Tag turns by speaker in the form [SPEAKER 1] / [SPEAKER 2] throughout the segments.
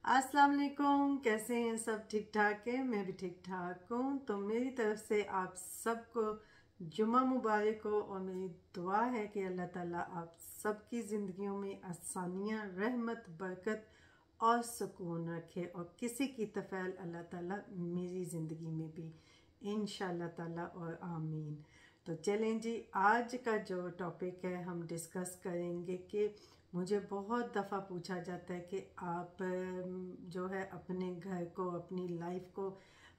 [SPEAKER 1] अस्सलाम वालेकुम। कैसे हैं सब? ठीक ठाक है, मैं भी ठीक ठाक हूँ। तो मेरी तरफ से आप सबको जुमा मुबारक हो और मेरी दुआ है कि अल्लाह ताला आप सबकी ज़िंदगियों में आसानियाँ, रहमत, बरकत और सुकून रखे और किसी की तफ़ैल अल्लाह ताला मेरी ज़िंदगी में भी इंशाअल्लाह ताला और आमीन। तो चलें जी, आज का जो टॉपिक है हम डिस्कस करेंगे कि मुझे बहुत दफ़ा पूछा जाता है कि आप जो है अपने घर को, अपनी लाइफ को,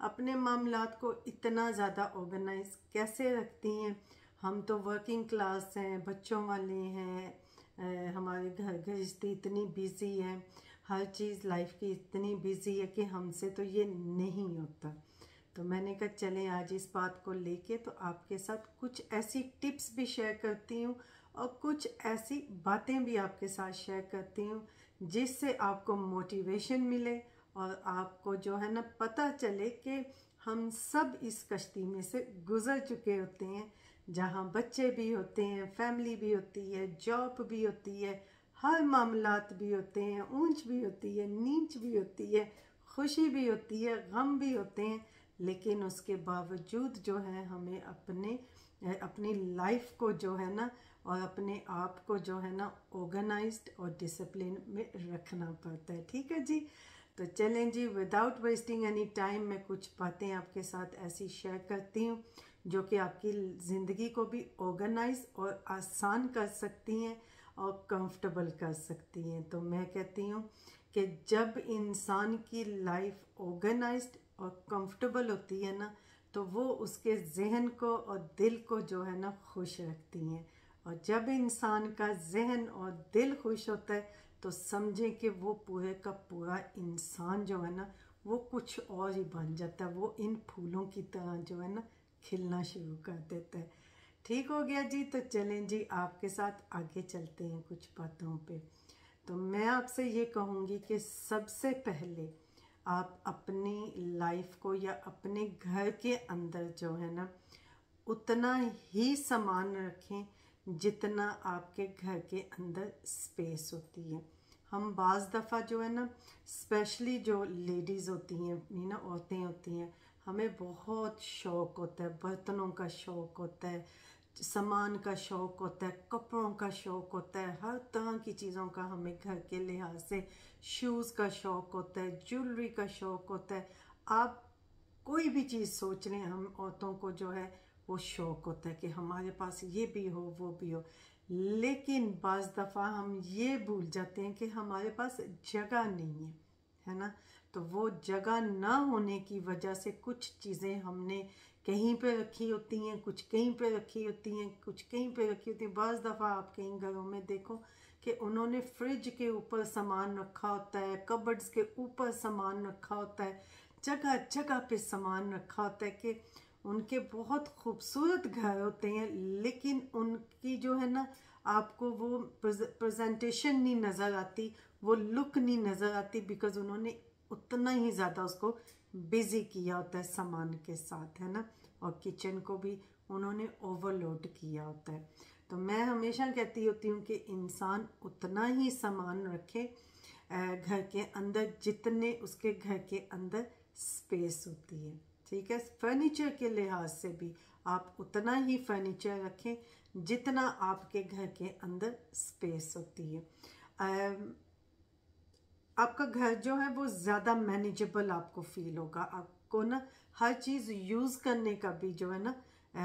[SPEAKER 1] अपने मामलात को इतना ज़्यादा ऑर्गेनाइज कैसे रखती हैं। हम तो वर्किंग क्लास हैं, बच्चों वाले हैं, हमारे घर गृहस्थी इतनी बिज़ी है, हर चीज़ लाइफ की इतनी बिज़ी है कि हमसे तो ये नहीं होता। तो मैंने कहा चलें आज इस बात को लेके तो आपके साथ कुछ ऐसी टिप्स भी शेयर करती हूँ और कुछ ऐसी बातें भी आपके साथ शेयर करती हूँ जिससे आपको मोटिवेशन मिले और आपको जो है ना पता चले कि हम सब इस कश्ती में से गुज़र चुके होते हैं, जहाँ बच्चे भी होते हैं, फैमिली भी होती है, जॉब भी होती है, हर मामलात भी होते हैं, ऊंच भी होती है, नीच भी होती है, खुशी भी होती है, गम भी होते हैं। लेकिन उसके बावजूद जो है हमें अपनी लाइफ को जो है ना और अपने आप को जो है ना ऑर्गेनाइज्ड और डिसिप्लिन में रखना पड़ता है। ठीक है जी। तो चलें जी, विदाउट वेस्टिंग एनी टाइम मैं कुछ बातें आपके साथ ऐसी शेयर करती हूँ जो कि आपकी ज़िंदगी को भी ऑर्गेनाइज और आसान कर सकती हैं और कंफर्टेबल कर सकती हैं। तो मैं कहती हूँ कि जब इंसान की लाइफ ऑर्गेनाइज्ड और कंफर्टेबल होती है ना तो वो उसके जहन को और दिल को जो है ना खुश रखती हैं। और जब इंसान का जहन और दिल खुश होता है तो समझें कि वो पूरे का पूरा इंसान जो है ना वो कुछ और ही बन जाता है, वो इन फूलों की तरह जो है ना खिलना शुरू कर देता है। ठीक हो गया जी। तो चलें जी, आपके साथ आगे चलते हैं कुछ बातों पे। तो मैं आपसे ये कहूँगी कि सबसे पहले आप अपनी लाइफ को या अपने घर के अंदर जो है ना उतना ही सामान रखें जितना आपके घर के अंदर स्पेस होती है। हम बाज़ दफ़ा जो है ना स्पेशली जो लेडीज़ होती हैं, ना औरतें होती हैं, हमें बहुत शौक़ होता है, बर्तनों का शौक़ होता है, सामान का शौक़ होता है, कपड़ों का शौक़ होता है, हर तरह की चीज़ों का हमें घर के लिहाज से, शूज़ का शौक़ होता है, ज्वेलरी का शौक़ होता है। आप कोई भी चीज़ सोच लें, हम औरतों को जो है वो शौक़ होता है कि हमारे पास ये भी हो वो भी हो। लेकिन बाज़ दफ़ा हम ये भूल जाते हैं कि हमारे पास जगह नहीं है ना। तो वो जगह ना होने की वजह से कुछ चीज़ें हमने कहीं पे रखी होती हैं, कुछ कहीं पे रखी होती हैं, कुछ कहीं पे रखी होती हैं। बाज़ दफ़ा आप कहीं घरों में देखो कि उन्होंने फ्रिज के ऊपर सामान रखा होता है, कबर्ड्स के ऊपर सामान रखा होता है, जगह जगह पे सामान रखा होता है कि उनके बहुत खूबसूरत घर होते हैं लेकिन उनकी जो है ना आपको वो प्रेजेंटेशन नहीं नज़र आती, वो लुक नहीं नज़र आती, बिकॉज उन्होंने उतना ही ज़्यादा उसको बिज़ी किया होता है सामान के साथ, है ना। और किचन को भी उन्होंने ओवरलोड किया होता है। तो मैं हमेशा कहती होती हूँ कि इंसान उतना ही सामान रखे घर के अंदर जितने उसके घर के अंदर स्पेस होती है। ठीक है। फर्नीचर के लिहाज से भी आप उतना ही फर्नीचर रखें जितना आपके घर के अंदर स्पेस होती है। आपका घर जो है वो ज़्यादा मैनेजेबल आपको फील होगा, आपको ना हर चीज़ यूज़ करने का भी जो है ना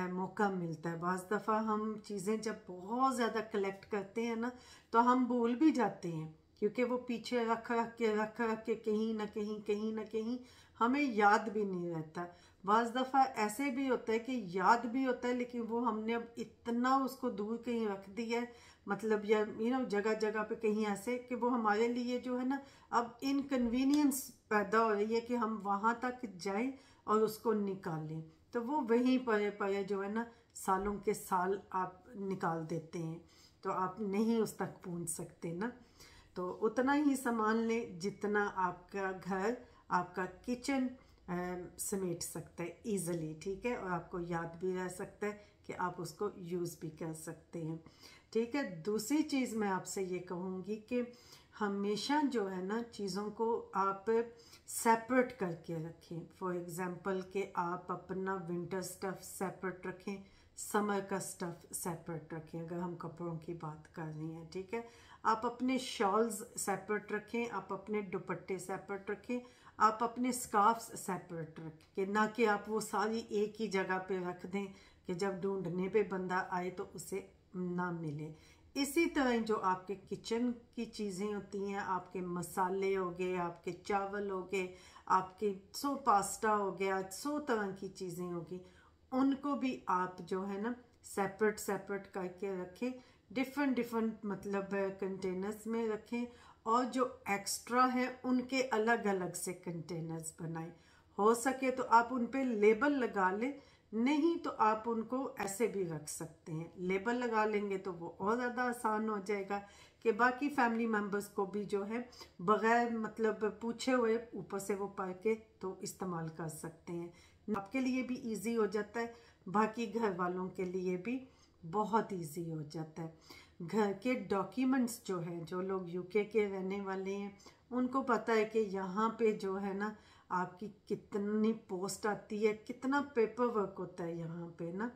[SPEAKER 1] मौका मिलता है। बाज़ दफ़ा हम चीज़ें जब बहुत ज़्यादा कलेक्ट करते हैं ना तो हम भूल भी जाते हैं, क्योंकि वो पीछे रख रख के कहीं ना कहीं हमें याद भी नहीं रहता। बाज़ दफ़ा ऐसे भी होता है कि याद भी होता है लेकिन वो हमने अब इतना उसको दूर कहीं रख दिया है, मतलब या जगह जगह पे कहीं ऐसे कि वो हमारे लिए जो है ना अब इनकन्वीनियंस पैदा हो रही है कि हम वहाँ तक जाएं और उसको निकालें। तो वो वहीं पड़े जो है ना सालों के साल आप निकाल देते हैं, तो आप नहीं उस तक पहुँच सकते ना। तो उतना ही सामान लें जितना आपका घर, आपका किचन समेट सकता है ईज़िली। ठीक है। और आपको याद भी रह सकता है कि आप उसको यूज़ भी कर सकते हैं। ठीक है। दूसरी चीज़ मैं आपसे ये कहूँगी कि हमेशा जो है ना चीज़ों को आप सेपरेट करके रखें। फॉर एग्जांपल कि आप अपना विंटर स्टफ़ सेपरेट रखें, समर का स्टफ़ सेपरेट रखें, अगर हम कपड़ों की बात कर रहे हैं, ठीक है। आप अपने शॉल्स सेपरेट रखें, आप अपने दुपट्टे सेपरेट रखें, आप अपने स्कार्फ्स सेपरेट रखें, ना कि आप वो सारी एक ही जगह पे रख दें कि जब ढूंढने पे बंदा आए तो उसे ना मिले। इसी तरह जो आपके किचन की चीज़ें होती हैं, आपके मसाले हो गए, आपके चावल हो गए, आपके पास्ता हो गया, 100 तरह की चीज़ें होगी, उनको भी आप जो है ना सेपरेट सेपरेट करके रखें, डिफरेंट डिफरेंट मतलब कंटेनर्स में रखें, और जो एक्स्ट्रा है उनके अलग अलग से कंटेनर्स बनाएं। हो सके तो आप उन पे लेबल लगा लें, नहीं तो आप उनको ऐसे भी रख सकते हैं। लेबल लगा लेंगे तो वो और ज़्यादा आसान हो जाएगा कि बाकी फैमिली मेम्बर्स को भी जो है बगैर मतलब पूछे हुए ऊपर से वो पढ़ के तो इस्तेमाल कर सकते हैं। आपके लिए भी इजी हो जाता है, बाकी घर वालों के लिए भी बहुत इजी हो जाता है। घर के डॉक्यूमेंट्स जो है, जो लोग यूके के रहने वाले हैं उनको पता है कि यहाँ पे जो है ना आपकी कितनी पोस्ट आती है, कितना पेपर वर्क होता है यहाँ पे ना।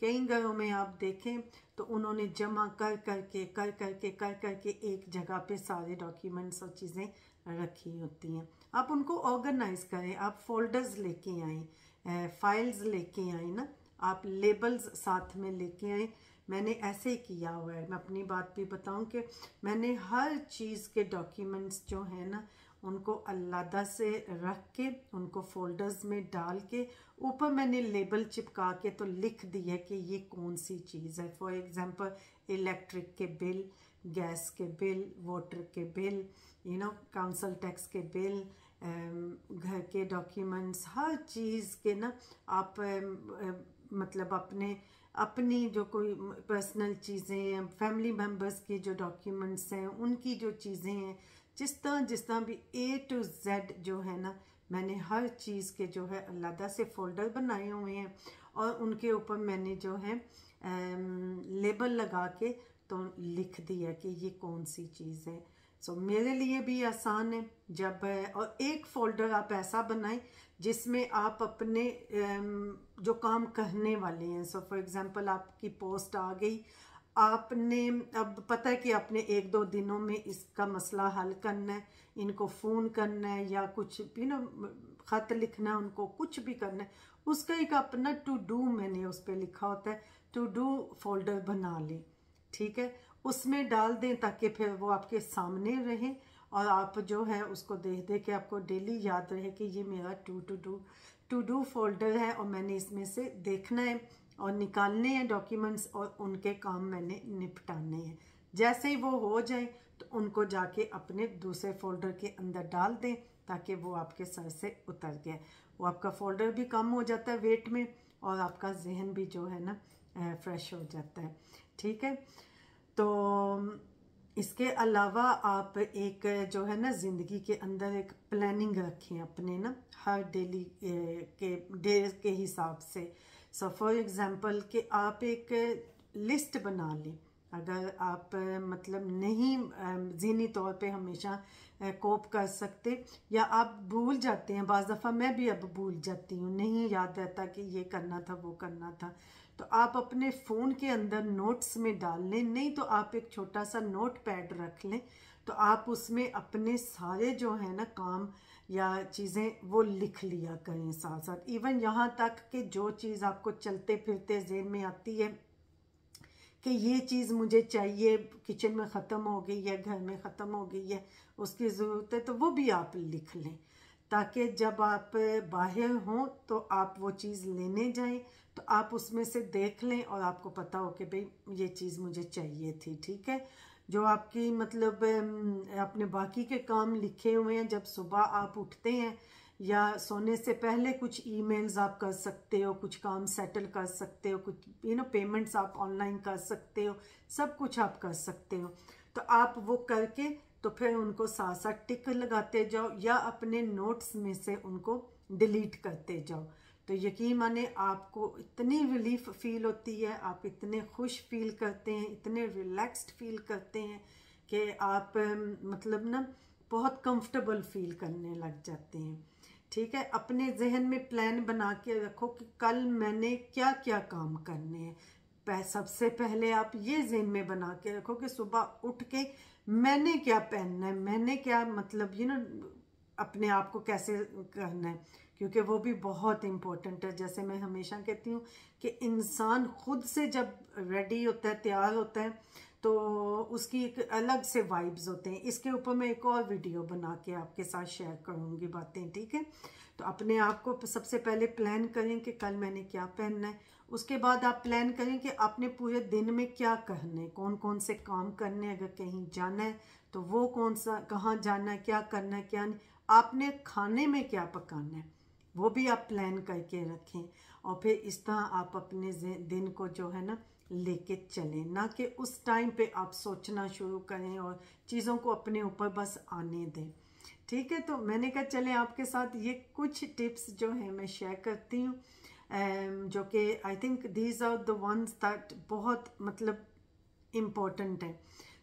[SPEAKER 1] कई घरों में आप देखें तो उन्होंने जमा कर करके एक जगह पे सारे डॉक्यूमेंट्स और चीज़ें रखी होती हैं। आप उनको ऑर्गेनाइज करें, आप फोल्डर्स लेके आएँ, फाइल्स लेके आएँ ना, आप लेबल्स साथ में लेके आएँ। मैंने ऐसे ही किया हुआ है। मैं अपनी बात भी बताऊं कि मैंने हर चीज़ के डॉक्यूमेंट्स जो है ना उनको अलग से रख के उनको फोल्डर्स में डाल के ऊपर मैंने लेबल चिपका के तो लिख दिया कि ये कौन सी चीज़ है। फॉर एग्जांपल इलेक्ट्रिक के बिल, गैस के बिल, वाटर के बिल, काउंसिल टैक्स के बिल, घर के डॉक्यूमेंट्स, हर चीज़ के ना आप मतलब अपनी जो कोई पर्सनल चीज़ें हैं, फैमिली मेम्बर्स के जो डॉक्यूमेंट्स हैं, उनकी जो चीज़ें हैं, जिस तरह भी A to Z जो है ना, मैंने हर चीज़ के जो है अलग से फोल्डर बनाए हुए हैं और उनके ऊपर मैंने जो है लेबल लगा के तो लिख दिया कि ये कौन सी चीज़ है। सो मेरे लिए भी आसान है जब, और एक फोल्डर आप ऐसा बनाएं जिसमें आप अपने जो काम करने वाले हैं, सो फॉर एग्जांपल आपकी पोस्ट आ गई, आपने अब पता है कि आपने 1-2 दिनों में इसका मसला हल करना है, इनको फ़ोन करना है या कुछ भी ना ख़त लिखना है, उनको कुछ भी करना है, उसका एक अपना टू डू मैंने उस पर लिखा होता है, टू डू फोल्डर बना लें, ठीक है, उसमें डाल दें ताकि फिर वो आपके सामने रहे और आप जो है उसको देख देख के आपको डेली याद रहे कि ये मेरा टू डू फोल्डर है और मैंने इसमें से देखना है और निकालने हैं डॉक्यूमेंट्स और उनके काम मैंने निपटाने हैं। जैसे ही वो हो जाए तो उनको जाके अपने दूसरे फोल्डर के अंदर डाल दें ताकि वो आपके सर से उतर गए। वो आपका फोल्डर भी कम हो जाता है वेट में और आपका जहन भी जो है ना फ्रेश हो जाता है, ठीक है। तो इसके अलावा आप एक जो है ना ज़िंदगी के अंदर एक प्लानिंग रखें अपने ना हर डेली के डे के हिसाब से। सो फॉर एग्ज़ाम्पल कि आप एक लिस्ट बना लें। अगर आप मतलब नहीं ज़हनी तौर पे हमेशा कोप कर सकते या आप भूल जाते हैं, बाज़ दफ़ा मैं भी अब भूल जाती हूँ, नहीं याद रहता कि ये करना था वो करना था, तो आप अपने फ़ोन के अंदर नोट्स में डाल लें, नहीं तो आप एक छोटा सा नोट पैड रख लें, तो आप उसमें अपने सारे जो है ना काम या चीज़ें वो लिख लिया करें साथ साथ। इवन यहाँ तक कि जो चीज़ आपको चलते फिरते ज़हन में आती है कि ये चीज़ मुझे चाहिए, किचन में ख़त्म हो गई है, घर में ख़त्म हो गई है, उसकी ज़रूरत है, तो वो भी आप लिख लें ताकि जब आप बाहर हों तो आप वो चीज़ लेने जाएं तो आप उसमें से देख लें और आपको पता हो कि भाई ये चीज़ मुझे चाहिए थी, ठीक है। जो आपकी मतलब आपने बाकी के काम लिखे हुए हैं, जब सुबह आप उठते हैं या सोने से पहले कुछ ईमेल्स आप कर सकते हो, कुछ काम सेटल कर सकते हो, कुछ पेमेंट्स आप ऑनलाइन कर सकते हो, सब कुछ आप कर सकते हो, तो आप वो करके तो फिर उनको साथ साथ टिक लगाते जाओ या अपने नोट्स में से उनको डिलीट करते जाओ। तो यकीन माने आपको इतनी रिलीफ फील होती है, आप इतने खुश फील करते हैं, इतने रिलैक्स्ड फील करते हैं कि आप मतलब ना बहुत कंफर्टेबल फील करने लग जाते हैं। ठीक है, अपने जहन में प्लान बना के रखो कि कल मैंने क्या क्या काम करने हैं। सबसे पहले आप ये जहन में बना के रखो कि सुबह उठ के मैंने क्या पहनना है, मैंने क्या मतलब अपने आप को कैसे करना है, क्योंकि वो भी बहुत इम्पोर्टेंट है। जैसे मैं हमेशा कहती हूँ कि इंसान खुद से जब रेडी होता है, तैयार होता है, तो उसकी एक अलग से वाइब्स होते हैं। इसके ऊपर मैं एक और वीडियो बना के आपके साथ शेयर करूँगी बातें। ठीक है, तो अपने आप को सबसे पहले प्लान करें कि कल मैंने क्या पहनना है। उसके बाद आप प्लान करें कि आपने पूरे दिन में क्या करना है, कौन कौन से काम करने हैं। अगर कहीं जाना है तो वो कौन सा, कहाँ जाना है, क्या करना है, क्या नहीं, आपने खाने में क्या पकाना है, वो भी आप प्लान करके रखें। और फिर इस तरह आप अपने दिन को जो है ना लेके चलें, ना कि उस टाइम पे आप सोचना शुरू करें और चीज़ों को अपने ऊपर बस आने दें। ठीक है, तो मैंने कहा चलें आपके साथ ये कुछ टिप्स जो हैं मैं शेयर करती हूँ, जो कि I think these are the ones that बहुत मतलब इम्पोर्टेंट है।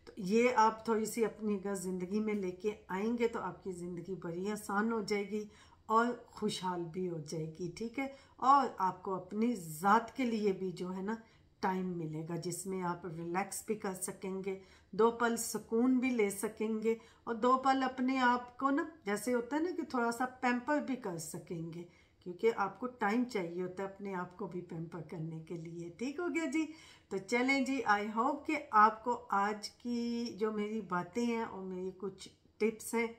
[SPEAKER 1] तो ये आप थोड़ी सी अपनी अगर ज़िंदगी में लेके आएंगे तो आपकी ज़िंदगी बड़ी आसान हो जाएगी और खुशहाल भी हो जाएगी। ठीक है, और आपको अपनी ज़ात के लिए भी जो है ना टाइम मिलेगा, जिसमें आप रिलैक्स भी कर सकेंगे, 2 पल सुकून भी ले सकेंगे, और 2 पल अपने आप को ना, जैसे होता है ना कि थोड़ा सा पैम्पर भी कर सकेंगे, क्योंकि आपको टाइम चाहिए होता है अपने आप को भी पैम्पर करने के लिए। ठीक हो गया जी, तो चलें जी, आई होप कि आपको आज की जो मेरी बातें हैं और मेरी कुछ टिप्स हैं,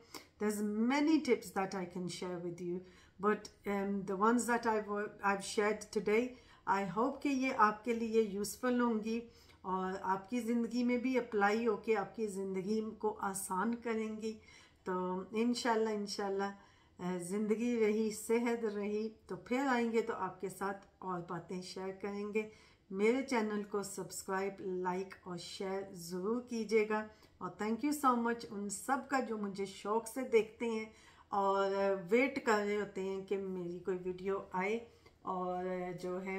[SPEAKER 1] there's many tips that I can share with you, but the ones that I've shared today, I hope कि ये आपके लिए यूज़फुल होंगी और आपकी ज़िंदगी में भी अप्लाई होके आपकी ज़िंदगी को आसान करेंगी। तो इंशाल्लाह ज़िंदगी रही, सेहत रही, तो फिर आएंगे तो आपके साथ और बातें शेयर करेंगे। मेरे चैनल को सब्सक्राइब, लाइक और शेयर ज़रूर कीजिएगा। और थैंक यू सो मच उन सब का जो मुझे शौक़ से देखते हैं और वेट कर रहे होते हैं कि मेरी कोई वीडियो आए और जो है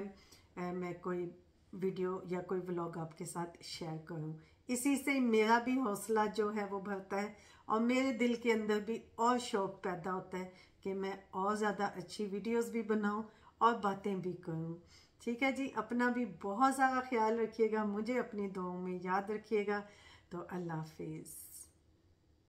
[SPEAKER 1] मैं कोई वीडियो या कोई व्लॉग आपके साथ शेयर करूं। इसी से मेरा भी हौसला जो है वो बढ़ता है और मेरे दिल के अंदर भी और शौक़ पैदा होता है कि मैं और ज़्यादा अच्छी वीडियोस भी बनाऊं और बातें भी करूं। ठीक है जी, अपना भी बहुत ज़्यादा ख्याल रखिएगा, मुझे अपनी दुआओं में याद रखिएगा। तो अल्लाह हाफिज़।